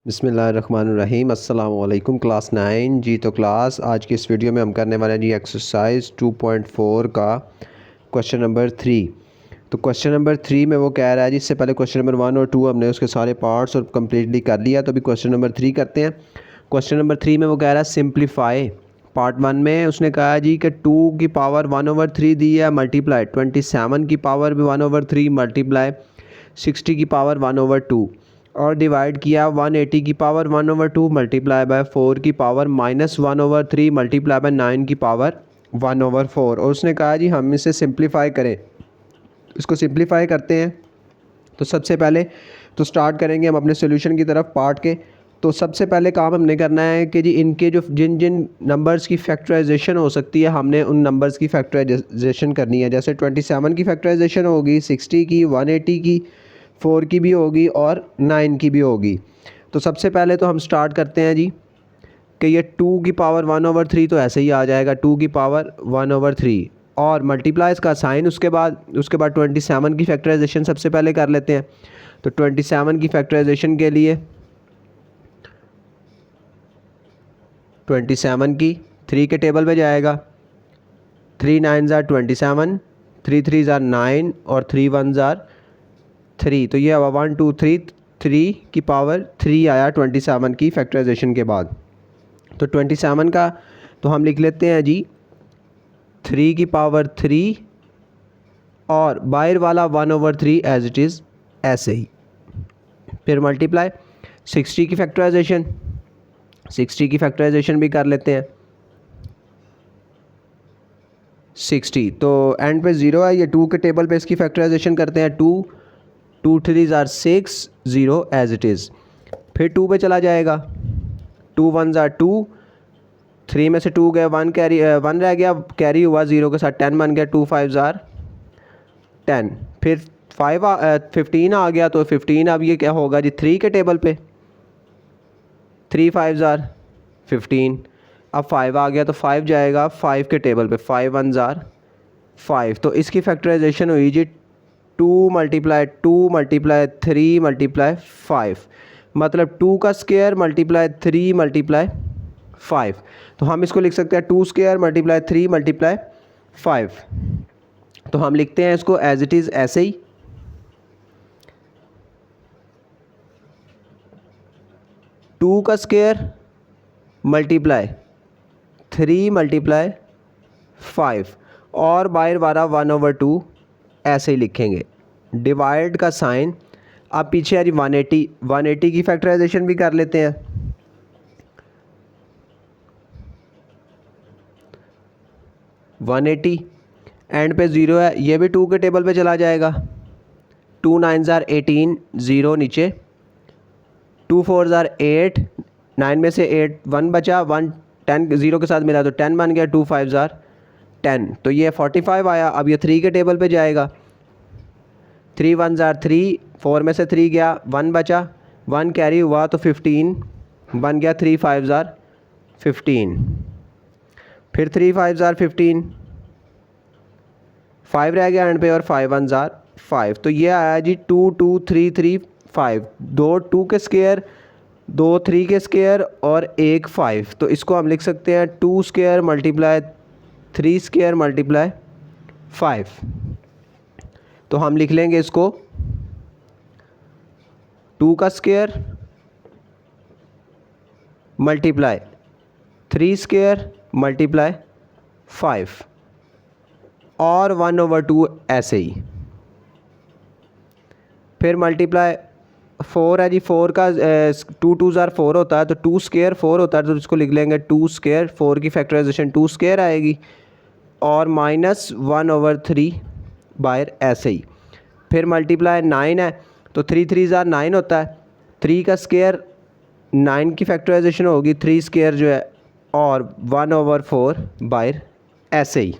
बिस्मिल्लाहिर्रहमानिर्रहीम अस्सलाम वालेकुम क्लास 9 जी। तो क्लास आज की इस वीडियो में हम करने वाले हैं जी एक्सरसाइज 2.4 का क्वेश्चन नंबर 3। तो क्वेश्चन नंबर 3 में वो कह रहा है जी, इससे पहले क्वेश्चन नंबर 1 और 2 हमने उसके सारे पार्ट्स और कम्प्लीटली कर लिया। तो अभी क्वेश्चन नंबर 3 करते हैं। क्वेश्चन नंबर 3 में वो कह रहा है सिंप्लीफाई। पार्ट 1 में उसने कहा जी कि 2 की पावर 1/3 दी है, मल्टीप्लाई 27 की पावर भी 1/3 मल्टीप्लाई 60 की पावर 1/2 और डिवाइड किया 180 की पावर 1/2 मल्टीप्लाई बाय 4 की पावर -1/3 मल्टीप्लाई बाय 9 की पावर 1/4। और उसने कहा जी हम इसे सिंप्लीफाई करें। इसको सिंप्लीफाई करते हैं। तो सबसे पहले तो स्टार्ट करेंगे हम अपने सोल्यूशन की तरफ पार्ट के। तो सबसे पहले काम हमने करना है कि जी इनके जो जिन जिन नंबर्स की फैक्टराइजेशन हो सकती है हमने उन नंबर्स की फैक्टराइजेशन करनी है। जैसे 27 की फैक्टराइजेशन होगी, 60 की, 180 की, 4 की भी होगी और 9 की भी होगी। तो सबसे पहले तो हम स्टार्ट करते हैं जी कि ये 2 की पावर 1/3 तो ऐसे ही आ जाएगा, 2 की पावर 1/3 और मल्टीप्लाई का साइन उसके बाद 27 की फैक्टराइजेशन सबसे पहले कर लेते हैं। तो 27 की फैक्टराइजेशन के लिए 27 की 3 के टेबल पे जाएगा। 3 9 ज़ार 27, 3 3 ज़ार 9 और 3 1 ज़ार 3। तो ये 1 2 3 3 की पावर 3 आया 27 की फैक्टराइजेशन के बाद। तो 27 का तो हम लिख लेते हैं जी 3 की पावर 3 और बाहर वाला 1/3 एज इट इज़ ऐसे ही। फिर मल्टीप्लाई 60 की फैक्टराइजेशन, 60 की फैक्टराइजेशन भी कर लेते हैं। 60 तो एंड पे 0 है, ये 2 के टेबल पे इसकी फैक्टराइजेशन करते हैं। 2 2 3 ज़ार 6 0 एज इट इज़। फिर 2 पे चला जाएगा। 2 1 ज़ार 2, 3 में से 2 गया, 1 रह गया, कैरी हुआ 0 के साथ 10 बन गया। 2 5 ज़ार 10। फिर 15 आ गया तो 15 अब ये क्या होगा जी 3 के टेबल पे। 3 5 ज़ार 15। अब 5 आ गया तो 5 जाएगा 5 के टेबल पे। 5 1 ज़ार 5। तो इसकी फैक्टराइजेशन हुई जी 2 मल्टीप्लाई 2 मल्टीप्लाई 3 मल्टीप्लाई 5, मतलब 2 का स्क्वायर मल्टीप्लाई 3 मल्टीप्लाई 5। तो हम इसको लिख सकते हैं 2 स्क्वायर मल्टीप्लाई 3 मल्टीप्लाई 5। तो हम लिखते हैं इसको एज इट इज़ ऐसे ही। टू का स्क्वायर मल्टीप्लाई 3 मल्टीप्लाई 5 और बाहर वाला 1/2 ऐसे ही लिखेंगे। डिवाइड का साइन अब पीछे आ रही 180 की फैक्टराइजेशन भी कर लेते हैं। एंड पे 0 है, ये भी 2 के टेबल पे चला जाएगा। 2 9 ज़ार 18 0 नीचे। 2 4 ज़ार 8, 9 में से 8 1 बचा, 1 10 0 के साथ मिला तो 10 बन गया। 2 5 ज़ार 10, तो ये 45 आया। अब ये 3 के टेबल पे जाएगा। 3 1 ज़ार 3, 4 में से 3 गया, 1 बचा, 1 कैरी हुआ तो 15 बन गया। 3 5 ज़ार 15। फिर 3 5 ज़ार 15, 5 रह गया एंड पे और 5 1 ज़ार 5। तो ये आया जी 2 2 3 3 5। 2 2 के स्क्वायर, 2 3 के स्क्वायर और 1 5। तो इसको हम लिख सकते हैं 2 स्क्वायर मल्टीप्लाई 3 स्क्वायर मल्टीप्लाई 5। तो हम लिख लेंगे इसको 2 का स्क्वायर मल्टीप्लाई 3 स्क्वायर मल्टीप्लाई 5 और 1/2 ऐसे ही। फिर मल्टीप्लाई 4 है जी, 4 का 2 2 ज़ार 4 होता है, तो 2 स्क्वायर 4 होता है, तो इसको लिख लेंगे 2 स्क्वायर। 4 की फैक्टराइजेशन 2 स्क्वायर आएगी और -1/3 बाहर ऐसे ही। फिर मल्टीप्लाई 9 है, तो 3 3 ज़ार 9 होता है। 3 का स्क्वायर 9 की फैक्टराइजेशन होगी, 3 स्क्वायर जो है और 1/4 बाहर ऐसे ही।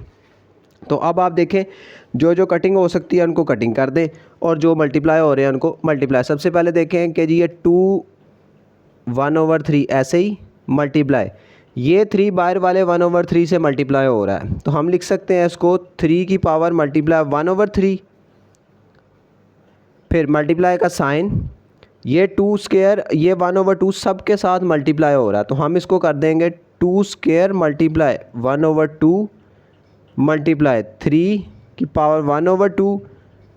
तो अब आप देखें जो जो कटिंग हो सकती है उनको कटिंग कर दें और जो मल्टीप्लाई हो रहे हैं उनको मल्टीप्लाई। सबसे पहले देखें कि जी ये 2 1/3 ऐसे ही मल्टीप्लाई, ये 3 बाहर वाले 1/3 से मल्टीप्लाई हो रहा है, तो हम लिख सकते हैं इसको 3 की पावर मल्टीप्लाई 1/3। फिर मल्टीप्लाई का साइन ये 2 स्क्वायर ये 1/2 सब के साथ मल्टीप्लाई हो रहा है, तो हम इसको कर देंगे 2 स्क्वायर मल्टीप्लाई 1/2 मल्टीप्लाई 3 की पावर 1/2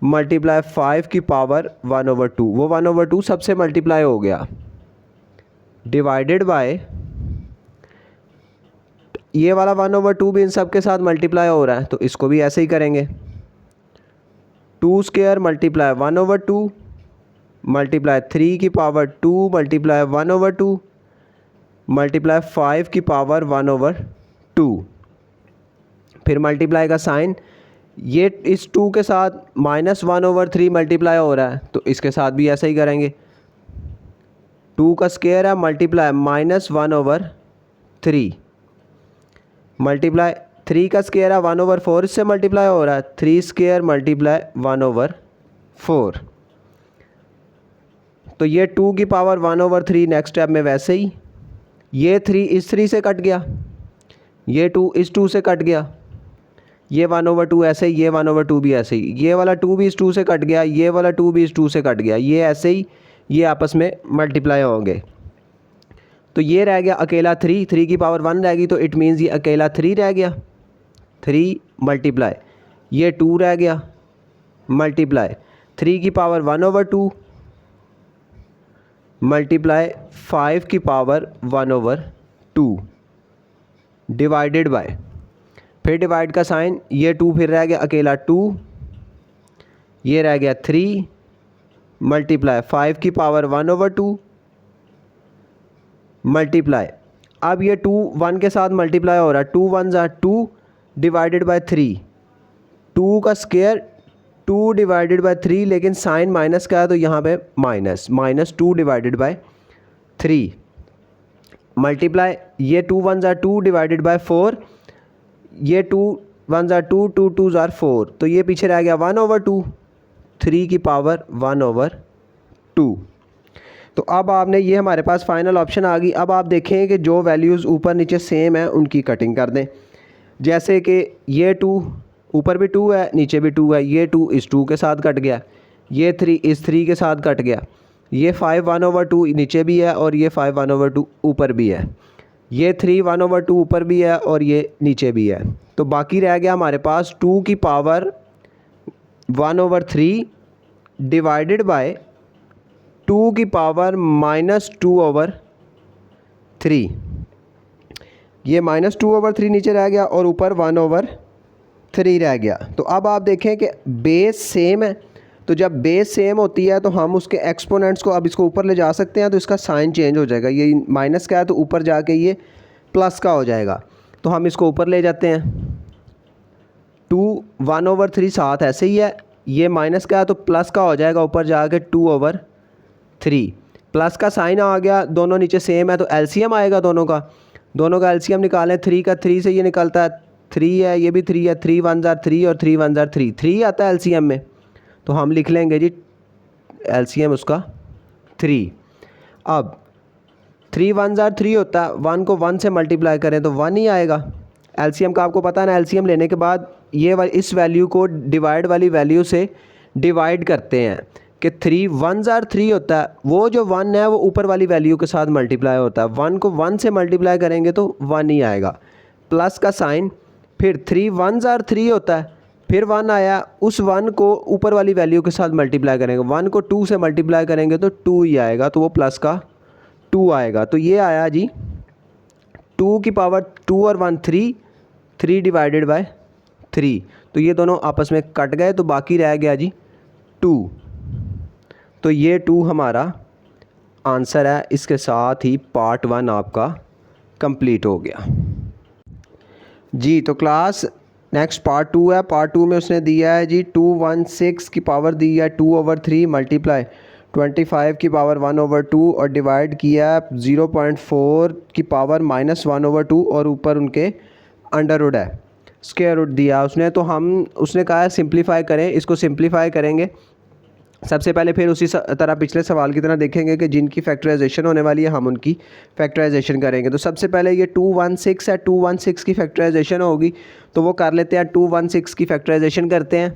मल्टीप्लाई 5 की पावर 1/2, वो 1/2 सबसे मल्टीप्लाई हो गया, डिवाइडेड बाय ये वाला 1/2 भी इन सब के साथ मल्टीप्लाई हो रहा है, तो इसको भी ऐसे ही करेंगे 2 स्क्वायर मल्टीप्लाई 1/2 मल्टीप्लाई 3 की पावर 2 मल्टीप्लाई 1/2 मल्टीप्लाई 5 की पावर 1/2, फिर मल्टीप्लाई का साइन, ये इस 2 के साथ -1/3 मल्टीप्लाई हो रहा है, तो इसके साथ भी ऐसा ही करेंगे 2 का स्क्वायर है मल्टीप्लाई -1/3 मल्टीप्लाई 3 का स्क्वायर है 1/4 इससे मल्टीप्लाई हो रहा है 3 स्क्वायर मल्टीप्लाई 1/4, तो ये 2 की पावर 1/3 नेक्स्ट स्टेप में वैसे ही, ये 3 इस 3 से कट गया, ये 2 इस 2 से कट गया, ये 1/2 ऐसे ही, ये 1/2 भी ऐसे ही, ये वाला 2 भी इस 2 से कट गया, ये वाला 2 भी इस 2 से कट गया, ये ऐसे ही ये आपस में मल्टीप्लाई होंगे, तो ये रह गया अकेला 3 की पावर 1 रहेगी, तो इट मीन्स ये अकेला 3 रह गया, 3 मल्टीप्लाई ये 2 रह गया मल्टीप्लाई 3 की पावर 1/2 मल्टीप्लाई 5 की पावर 1/2 डिवाइडेड बाय, फिर डिवाइड का साइन, ये 2 फिर रह गया अकेला 2, ये रह गया 3 मल्टीप्लाई 5 की पावर 1/2 मल्टीप्लाई, अब ये 2 1 के साथ मल्टीप्लाई हो रहा है, 2 1 ज़ा 2 डिवाइडेड बाय 3, 2 का स्क्वायर 2 डिवाइडेड बाय 3, लेकिन साइन माइनस का है तो यहाँ पे -2 डिवाइडेड बाय 3 मल्टीप्लाई, ये 2 1 ज़ा 2 डिवाइडेड बाय 4, ये 2 1 ज़ा 2 2 2 ज़ा 4, तो ये पीछे रह गया 1/2 3 की पावर 1/2, तो अब आपने ये हमारे पास फाइनल ऑप्शन आ गई। अब आप देखें कि जो वैल्यूज़ ऊपर नीचे सेम है उनकी कटिंग कर दें, जैसे कि ये 2 ऊपर भी 2 है नीचे भी 2 है, ये 2 इस 2 के साथ कट गया, ये 3 इस 3 के साथ कट गया, ये 5 1/2 नीचे भी है और ये 5 1/2 ऊपर भी है, ये 3 1/2 ऊपर भी है और ये नीचे भी है, तो बाकी रह गया हमारे पास 2 की पावर 1/3 डिवाइडेड बाय 2 की पावर -2/3, ये -2/3 नीचे रह गया और ऊपर 1/3 रह गया। तो अब आप देखें कि बेस सेम है, तो जब बेस सेम होती है तो हम उसके एक्सपोनेंट्स को अब इसको ऊपर ले जा सकते हैं, तो इसका साइन चेंज हो जाएगा, ये माइनस का है तो ऊपर जाके ये प्लस का हो जाएगा, तो हम इसको ऊपर ले जाते हैं, 2 1/3 साथ ऐसे ही है, ये माइनस का है तो प्लस का हो जाएगा ऊपर जाके 2/3, प्लस का साइन आ गया, दोनों नीचे सेम है तो एलसीएम आएगा दोनों का एलसीएम निकालें, 3 का 3 से ये निकलता है 3 है, ये भी 3 है, 3 1 ज़ा 3 और 3 1 ज़ा 3, 3 आता है एलसीएम में, तो हम लिख लेंगे जी एलसीएम उसका 3। अब 3 1 ज़ा 3 होता है, 1 को 1 से मल्टीप्लाई करें तो 1 ही आएगा, एलसीएम का आपको पता है ना, एलसीएम लेने के बाद ये इस वैल्यू को डिवाइड वाली वैल्यू से डिवाइड करते हैं कि 3 1 ज़ा 3 होता है, वो जो 1 है वो ऊपर वाली वैल्यू के साथ मल्टीप्लाई होता है, 1 को 1 से मल्टीप्लाई करेंगे तो 1 ही आएगा, प्लस का साइन, फिर 3 1 ज़ा 3 होता है, फिर 1 आया, उस 1 को ऊपर वाली वैल्यू के साथ मल्टीप्लाई करेंगे, 1 को 2 से मल्टीप्लाई करेंगे तो 2 ही आएगा, तो वो प्लस का 2 आएगा, तो ये आया जी 2 की पावर 2 और 1 3 डिवाइडेड बाय 3, तो ये दोनों आपस में कट गए, तो बाकी रह गया जी 2, तो ये 2 हमारा आंसर है। इसके साथ ही पार्ट 1 आपका कंप्लीट हो गया जी। तो क्लास नेक्स्ट पार्ट 2 है, पार्ट 2 में उसने दिया है जी 216 की पावर दी है 2/3 मल्टीप्लाई 25 की पावर 1/2 और डिवाइड किया 0.4 की पावर -1/2 और ऊपर उनके अंडर रूट है, स्क्वायर रूट दिया उसने, तो उसने कहा है सिंप्लीफाई करें, इसको सिंप्लीफाई करेंगे सबसे पहले, फिर उसी तरह पिछले सवाल की तरह देखेंगे कि जिनकी फैक्टराइजेशन होने वाली है हम उनकी फैक्टराइजेशन करेंगे। तो सबसे पहले ये 216 है, 216 की फैक्टराइजेशन होगी, तो वो कर लेते हैं, 216 की फैक्टराइजेशन करते हैं,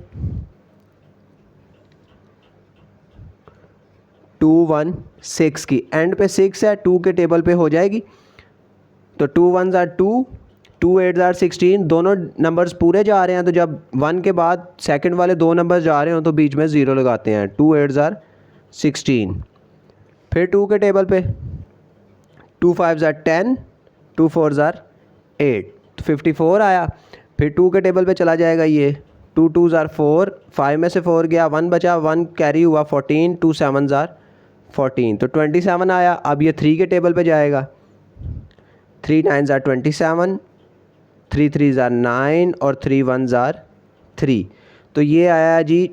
216 की, एंड पे 6 है, 2 के टेबल पे हो जाएगी। तो 2 1 ज़ार 2, 2 8 ज़ार 16, दोनों नंबर्स पूरे जा रहे हैं। तो जब 1 के बाद सेकंड वाले दो नंबर्स जा रहे हो तो बीच में 0 लगाते हैं। 2 8 ज़ार 16, फिर 2 के टेबल पे 2 5 ज़ार 10, 2 4 ज़ार 8, तो 54 आया। फिर 2 के टेबल पे चला जाएगा ये, 2 2 ज़ार 4, 5 में से 4 गया, 1 बचा, 1 कैरी हुआ 14, 2 7 ज़ार 14, तो 27 आया। अब ये 3 के टेबल पे जाएगा, 3 9 ज़ार 27, 3 3 ज़ार 9 और 3 1 ज़ार 3। तो ये आया जी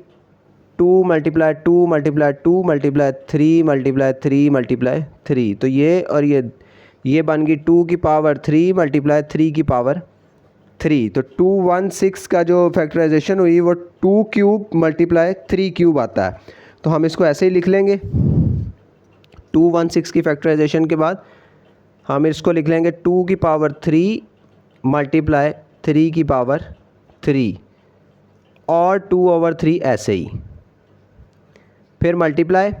2 multiply 2 multiply 2 multiply 3 multiply 3 multiply 3। तो ये और ये बन गई 2 की पावर 3 मल्टीप्लाई 3 की पावर 3। तो 216 का जो फैक्टराइजेशन हुई वो 2 क्यूब मल्टीप्लाई 3 क्यूब आता है। तो हम इसको ऐसे ही लिख लेंगे। 216 की फैक्टराइजेशन के बाद हम इसको लिख लेंगे 2 की पावर 3 मल्टीप्लाई 3 की पावर 3 और 2/3 ऐसे ही। फिर मल्टीप्लाई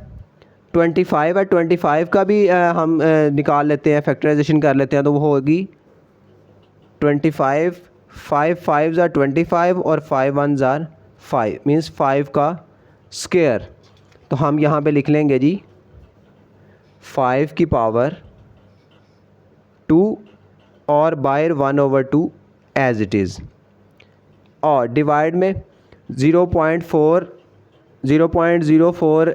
25 है, 25 का भी हम निकाल लेते हैं, फैक्टराइजेशन कर लेते हैं। तो वो होगी 25, 5 5 ज़ार 25 और 5 1 ज़ार 5, मीन्स 5 का स्क्वायर। तो हम यहाँ पे लिख लेंगे जी 5 की पावर 2 और बाय 1/2 एज इट इज़, और डिवाइड में 0.04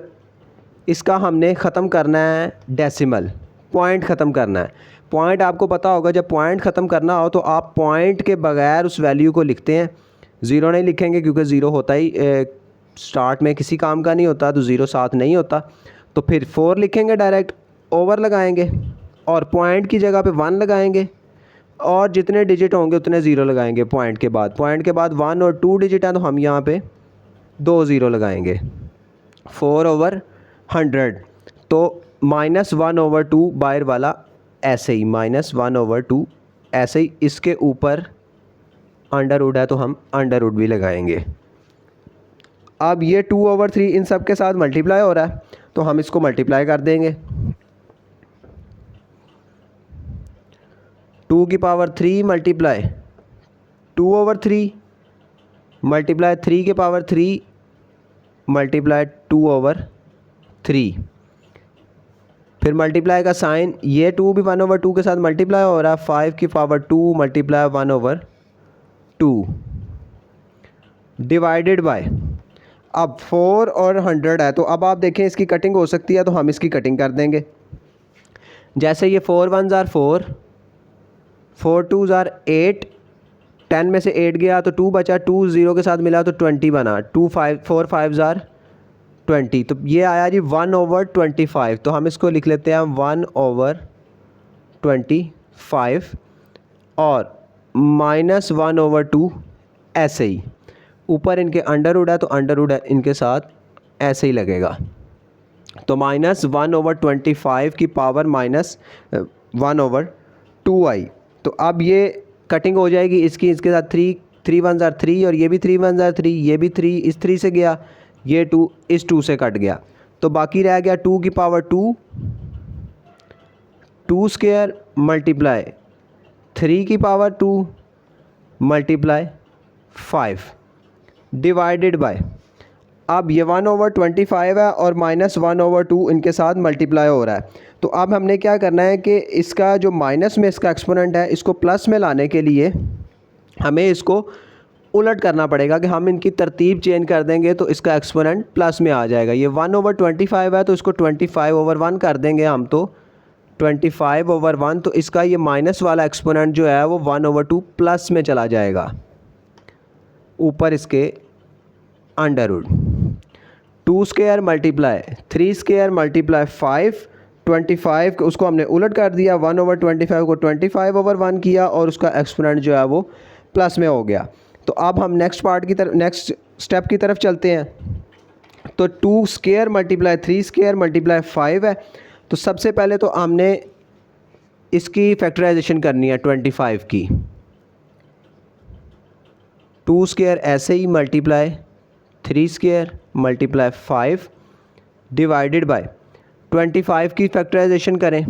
इसका हमने ख़त्म करना है डेसिमल, पॉइंट ख़त्म करना है। पॉइंट आपको पता होगा, जब पॉइंट ख़त्म करना हो तो आप पॉइंट के बगैर उस वैल्यू को लिखते हैं। ज़ीरो नहीं लिखेंगे क्योंकि ज़ीरो होता ही स्टार्ट में किसी काम का नहीं होता, तो ज़ीरो साथ नहीं होता। तो फिर 4 लिखेंगे, डायरेक्ट ओवर लगाएंगे और पॉइंट की जगह पे 1 लगाएंगे, और जितने डिजिट होंगे उतने ज़ीरो लगाएंगे पॉइंट के बाद। पॉइंट के बाद 1 और 2 डिजिट हैं तो हम यहाँ पे 2 ज़ीरो लगाएंगे। 4/100, तो -1/2 बाहर वाला ऐसे ही, -1/2 ऐसे ही। इसके ऊपर अंडर रूट है तो हम अंडर रूट भी लगाएंगे। अब ये 2/3 इन सब के साथ मल्टीप्लाई हो रहा है तो हम इसको मल्टीप्लाई कर देंगे। 2 की पावर 3 मल्टीप्लाई 2/3 मल्टीप्लाई 3 की पावर 3 मल्टीप्लाई 2/3। फिर मल्टीप्लाई का साइन, ये 2 भी 1/2 के साथ मल्टीप्लाई हो रहा है। 5 की पावर 2 मल्टीप्लाई 1/2 डिवाइडेड बाय, अब 4 और 100 है तो अब आप देखें इसकी कटिंग हो सकती है, तो हम इसकी कटिंग कर देंगे। जैसे ये 4 1 ज़ार 4, 4 2 ज़ार 8, 10 में से 8 गया तो 2 बचा, 2 0 के साथ मिला तो 20 बना, 4 5 ज़ार 20। तो ये आया जी 1/25। तो हम इसको लिख लेते हैं 1/25 और -1/2 ऐसे ही। ऊपर इनके अंडर रूट है तो अंडर रूट इनके साथ ऐसे ही लगेगा। तो -1/25 की पावर -1/2 आई। तो अब ये कटिंग हो जाएगी इसकी, इसके साथ 3 1 ज़ार 3 और ये भी 3 1 ज़ार 3, ये भी 3 इस 3 से गया, ये 2 इस 2 से कट गया। तो बाकी रह गया 2 की पावर 2 स्क्वायर मल्टीप्लाई 3 की पावर 2 मल्टीप्लाई 5 डिवाइडेड बाय, अब ये 1/25 है और -1/2 इनके साथ मल्टीप्लाई हो रहा है। तो अब हमने क्या करना है कि इसका जो माइनस में इसका एक्सपोनेंट है इसको प्लस में लाने के लिए हमें इसको उलट करना पड़ेगा कि हम इनकी तरतीब चेंज कर देंगे तो इसका एक्सपोनेंट प्लस में आ जाएगा। ये 1/25 है तो इसको 25/1 कर देंगे हम, तो 25/1। तो इसका ये माइनस वाला एक्सपोनेंट जो है वो 1/2 प्लस में चला जाएगा, ऊपर इसके under root. 2 square multiply 3 square multiply 5, 25 उसको हमने उलट कर दिया, 1/25 को 25/1 किया और उसका एक्सपोनेंट जो है वो प्लस में हो गया। तो अब हम नेक्स्ट स्टेप की तरफ चलते हैं। तो 2 स्क्वायर मल्टीप्लाई 3 स्क्वायर मल्टीप्लाई 5 है। तो सबसे पहले तो हमने इसकी फैक्टराइजेशन करनी है 25 की। 2 स्क्वायर ऐसे ही multiply 3 square multiply 5 divided by, 25 की फैक्टराइजेशन करें,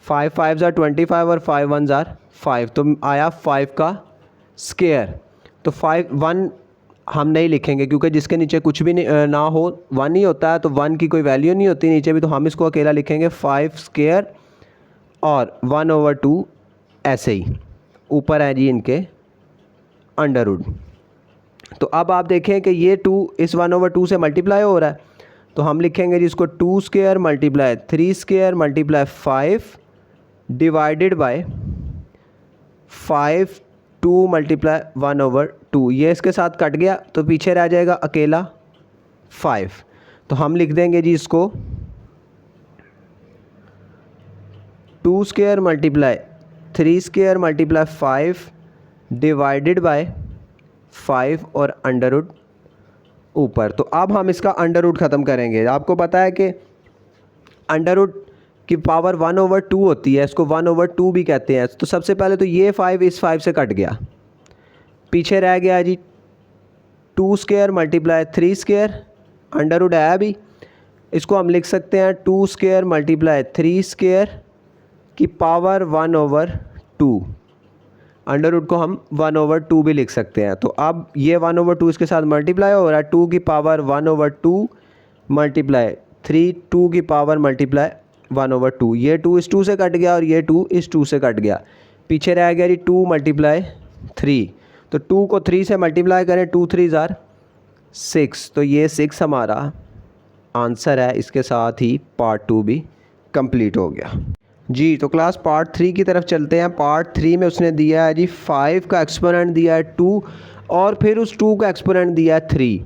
5 5 ज़ार 25 और 5 1 ज़ार 5, तो आया 5 का स्क्वायर। तो 5 1 हम नहीं लिखेंगे क्योंकि जिसके नीचे कुछ भी ना हो 1 ही होता है, तो 1 की कोई वैल्यू नहीं होती नीचे भी, तो हम इसको अकेला लिखेंगे 5 स्क्वायर और 1/2 ऐसे ही ऊपर है जी इनके अंडर रूट। तो अब आप देखें कि ये 2 इस 1/2 से मल्टीप्लाई हो रहा है, तो हम लिखेंगे जी इसको 2 square multiply 3 square multiply 5 divided bye 5 2 multiply 1/2। ये इसके साथ कट गया तो पीछे रह जाएगा अकेला 5। तो हम लिख देंगे जी इसको 2 square multiply 3 square multiply 5 divided bye 5 और अंडर रूट ऊपर। तो अब हम इसका अंडर रूट ख़त्म करेंगे। आपको पता है कि अंडर रूट की पावर 1/2 होती है, इसको 1/2 भी कहते हैं। तो सबसे पहले तो ये 5 इस 5 से कट गया, पीछे रह गया जी 2 square multiply 3 square, under root है अभी, इसको हम लिख सकते हैं 2 स्क्वायर मल्टीप्लाई 3 स्क्वायर की पावर 1/2। अंडर रूट को हम 1/2 भी लिख सकते हैं। तो अब ये 1/2 इसके साथ मल्टीप्लाई हो रहा है, 2 की पावर 1/2 मल्टीप्लाई 3, 2 की पावर मल्टीप्लाई 1/2। ये 2 इस 2 से कट गया और ये 2 इस 2 से कट गया, पीछे रह गया जी 2 मल्टीप्लाई 3। तो 2 को 3 से मल्टीप्लाई करें, 2 3 ज़ार 6, तो ये 6 हमारा आंसर है। इसके साथ ही पार्ट 2 भी कंप्लीट हो गया जी। तो क्लास पार्ट 3 की तरफ चलते हैं। पार्ट 3 में उसने दिया है जी 5 का एक्सपोनेंट दिया है 2 और फिर उस 2 का एक्सपोनेंट दिया है 3।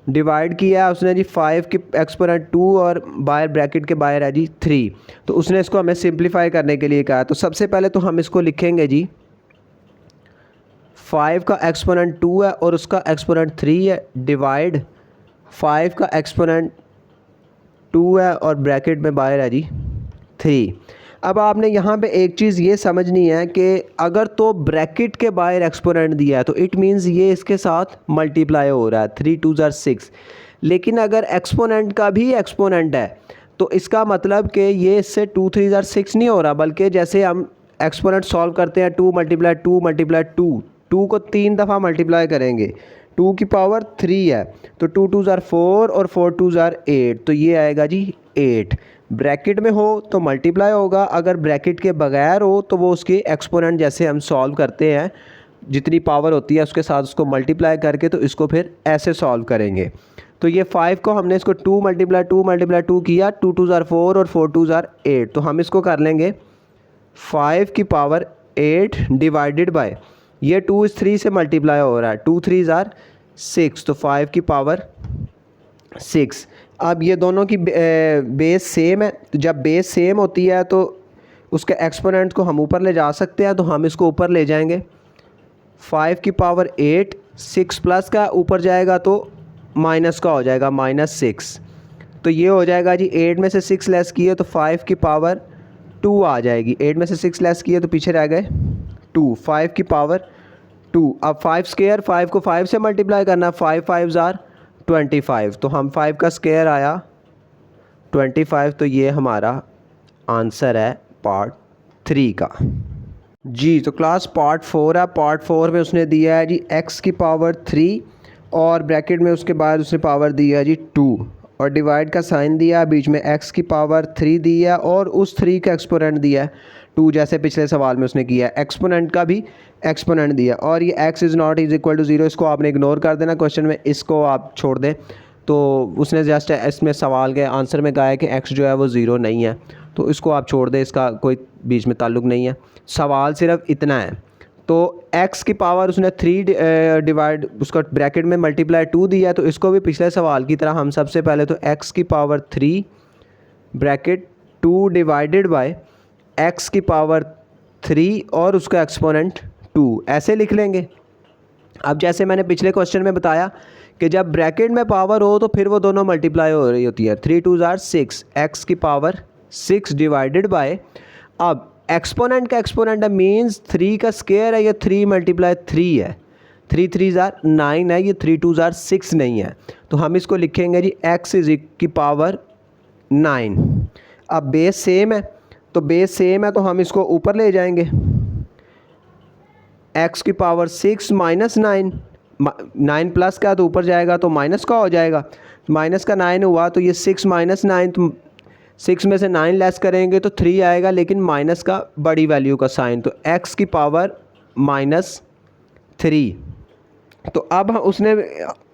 डिवाइड किया है उसने जी 5 के एक्सपोनेंट 2 और बाहर ब्रैकेट के बाहर है जी 3। तो उसने इसको हमें सिंप्लीफाई करने के लिए कहा। तो सबसे पहले तो हम इसको लिखेंगे जी 5 का एक्सपोनेंट 2 है और उसका एक्सपोनेंट 3 है, डिवाइड 5 का एक्सपोनेंट 2 है और ब्रैकेट में बाहर है जी 3। अब आपने यहाँ पे एक चीज़ ये समझनी है कि अगर तो ब्रैकेट के बाहर एक्सपोनेंट दिया है तो इट मीन्स ये इसके साथ मल्टीप्लाई हो रहा है, 3 2 ज़ार 6। लेकिन अगर एक्सपोनेंट का भी एक्सपोनेंट है तो इसका मतलब कि ये इससे 2 3 ज़ार 6 नहीं हो रहा, बल्कि जैसे हम एक्सपोनेंट सॉल्व करते हैं 2 मल्टीप्लाई 2 मल्टीप्लाई 2 को 3 दफ़ा मल्टीप्लाई करेंगे, 2 की पावर 3 है, तो 2 2 ज़ार 4 और 4 2 ज़ार 8, तो ये आएगा जी 8। ब्रैकेट में हो तो मल्टीप्लाई होगा, अगर ब्रैकेट के बगैर हो तो वो उसकी एक्सपोनेंट जैसे हम सॉल्व करते हैं जितनी पावर होती है उसके साथ उसको मल्टीप्लाई करके, तो इसको फिर ऐसे सॉल्व करेंगे। तो ये 5 को हमने इसको 2 मल्टीप्लाई 2 मल्टीप्लाई 2 किया, 2 2 ज़ार 4 और 4 2 ज़ार 8, तो हम इसको कर लेंगे 5 की पावर 8 डिवाइडेड बाय, ये 2 इस 3 से मल्टीप्लाई हो रहा है, 2 3 ज़ार 6, तो 5 की पावर 6। अब ये दोनों की बेस सेम है, तो जब बेस सेम होती है तो उसके एक्सपोनेंट को हम ऊपर ले जा सकते हैं, तो हम इसको ऊपर ले जाएंगे। 5 की पावर 8, 6 प्लस का ऊपर जाएगा तो माइनस का हो जाएगा -6, तो ये हो जाएगा जी 8 में से 6 लेस किए तो 5 की पावर 2 आ जाएगी, 8 में से 6 लेस किए तो पीछे रह गए 2, 5 की पावर 2। अब 5 स्क्वायर 5 को 5 से मल्टीप्लाई करना, 5 5 ज़ार 25, तो हम 5 का स्क्वायर आया 25, तो ये हमारा आंसर है पार्ट 3 का जी। तो क्लास पार्ट 4 है। पार्ट 4 में उसने दिया है जी x की पावर 3 और ब्रैकेट में उसके बाद उसने पावर दिया है जी 2 और डिवाइड का साइन दिया, बीच में x की पावर 3 दी है और उस 3 का एक्सपोनेंट दिया है 2, जैसे पिछले सवाल में उसने किया है। एक्सपोनेंट का भी एक्सपोनेंट दिया और ये x is not is equal to 0, इसको आपने इग्नोर कर देना क्वेश्चन में, इसको आप छोड़ दें। तो उसने जस्ट इसमें सवाल के आंसर में कहा है कि x जो है वो 0 नहीं है, तो इसको आप छोड़ दें, इसका कोई बीच में ताल्लुक़ नहीं है। सवाल सिर्फ इतना है। तो x की पावर उसने 3 डिवाइड उसका ब्रैकेट में मल्टीप्लाई 2 दिया है, तो इसको भी पिछले सवाल की तरह हम सबसे पहले तो x की power 3 bracket 2 divided by x की पावर 3 और उसका एक्सपोनेंट 2 ऐसे लिख लेंगे। अब जैसे मैंने पिछले क्वेश्चन में बताया कि जब ब्रैकेट में पावर हो तो फिर वो दोनों मल्टीप्लाई हो रही होती है, 3 2 ज़ार 6, x की पावर 6 डिवाइडेड बाय, अब एक्सपोनेंट का एक्सपोनेंट है मीन्स 3 का स्क्वायर है, ये 3 मल्टीप्लाई 3 है, 3 3 ज़ार 9 है, ये 3 2 ज़ार 6 नहीं है। तो हम इसको लिखेंगे जी x की पावर 9। अब बेस सेम है, तो बेस सेम है तो हम इसको ऊपर ले जाएंगे, x की पावर 6 माइनस 9, 9 प्लस का तो ऊपर जाएगा तो माइनस का हो जाएगा, माइनस का 9 हुआ तो ये 6 माइनस 9, तो 6 में से 9 लेस करेंगे तो 3 आएगा, लेकिन माइनस का बड़ी वैल्यू का साइन, तो x की पावर -3। तो अब उसने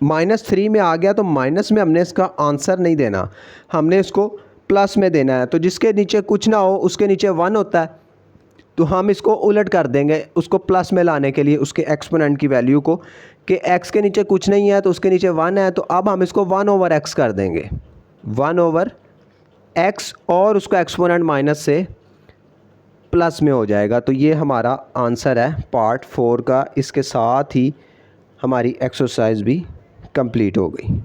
-3 में आ गया तो माइनस में हमने इसका आंसर नहीं देना, हमने इसको प्लस में देना है। तो जिसके नीचे कुछ ना हो उसके नीचे 1 होता है, तो हम इसको उलट कर देंगे उसको प्लस में लाने के लिए, उसके एक्सपोनेंट की वैल्यू को, कि x के नीचे कुछ नहीं है तो उसके नीचे 1 है, तो अब हम इसको 1/x कर देंगे, 1/x, और उसका एक्सपोनेंट माइनस से प्लस में हो जाएगा। तो ये हमारा आंसर है पार्ट 4 का। इसके साथ ही हमारी एक्सरसाइज भी कंप्लीट हो गई।